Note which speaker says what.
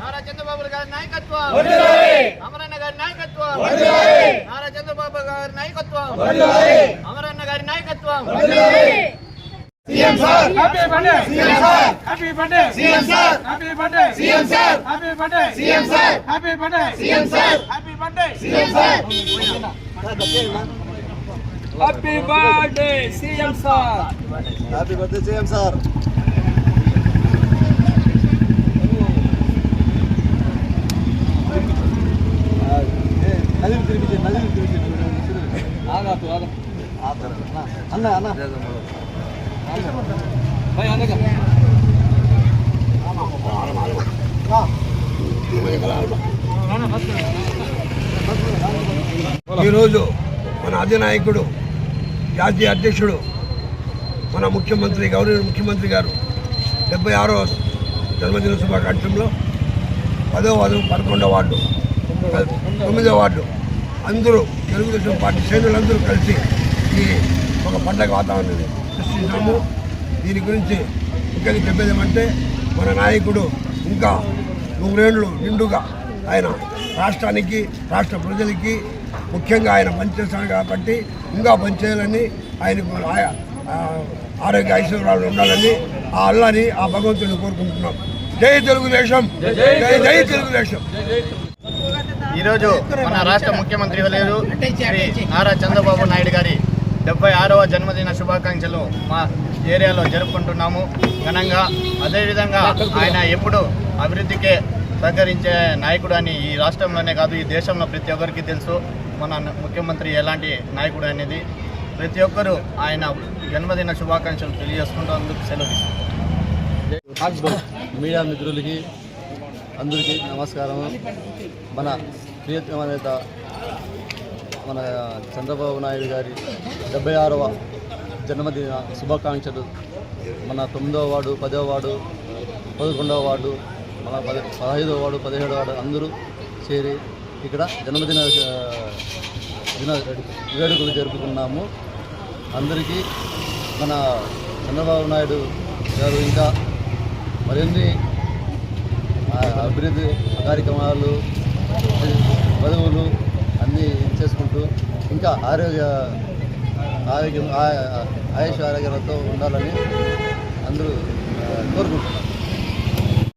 Speaker 1: నారా చంద్రబాబు గారి నాయకత్వం, అమరన్న గారి నాయకత్వం, నారా చంద్రబాబు గారి నాయకత్వం, అమరన్న గారి నాయకత్వం.
Speaker 2: CM sir happy birthday, CM sir happy birthday, CM sir happy birthday, CM sir happy birthday, CM sir happy birthday, CM sir happy birthday, CM sir happy birthday, CM sir happy birthday, CM sir. అన్న అన్న
Speaker 3: ఈరోజు మన అధినాయకుడు, జాతీయ అధ్యక్షుడు, మన ముఖ్యమంత్రి, గౌరవ ముఖ్యమంత్రి గారు 76వ జన్మదిన శుభాకాంక్షల్లో 10వ వార్డు, 11వ వార్డు, 9వ వార్డు అందరూ తెలుగుదేశం పార్టీ శ్రేణులందరూ కలిసి ఈ ఒక పండగ వాతావరణాన్ని సృష్టించాము. దీని గురించి ఇంకా చెప్పేది ఏమంటే, మన నాయకుడు ఇంకా 100 ఏళ్ళు నిండుగా ఆయన రాష్ట్రానికి, రాష్ట్ర ప్రజలకి ముఖ్యంగా ఆయన పనిచేస్తాడు కాబట్టి ఇంకా పనిచేయాలని, ఆయనకు ఆరోగ్య ఐశ్వర్యాలు ఉండాలని ఆ అల్లాని, ఆ భగవంతుని కోరుకుంటున్నాం. జై తెలుగుదేశం, జై జై తెలుగుదేశం.
Speaker 1: ఈరోజు మన రాష్ట్ర ముఖ్యమంత్రి వర్యులు శ్రీ నారా చంద్రబాబు నాయుడు గారి 76వ జన్మదిన శుభాకాంక్షలు మా ఏరియాలో జరుపుకుంటున్నాము ఘనంగా. అదేవిధంగా ఆయన ఎప్పుడు అభివృద్ధికే సహకరించే నాయకుడు అని ఈ రాష్ట్రంలోనే కాదు, ఈ దేశంలో ప్రతి ఒక్కరికి తెలుసు మన ముఖ్యమంత్రి ఎలాంటి నాయకుడు అనేది. ప్రతి ఒక్కరూ ఆయన జన్మదిన శుభాకాంక్షలు తెలియజేసుకుంటూ అందుకు సెలవు.
Speaker 4: మీడియా మిత్రులకి అందరికీ నమస్కారం. మన ప్రియతమ నేత మన చంద్రబాబు నాయుడు గారి 76వ జన్మదిన శుభాకాంక్షలు మన 9వ వార్డు, 10వ వార్డు, 11వ వార్డు, మన 15వ వార్డు, 17వ వార్డు అందరూ చేరి ఇక్కడ జన్మదిన వేడుకలు జరుపుకున్నాము. అందరికీ మన చంద్రబాబు నాయుడు గారు ఇంకా మరిన్ని అభివృద్ధి కార్యక్రమాలు, పదవులు అన్నీ చేసుకుంటూ ఇంకా ఆయుష్ ఆరోగ్యాలతో ఉండాలని అందరూ కోరుకుంటున్నారు.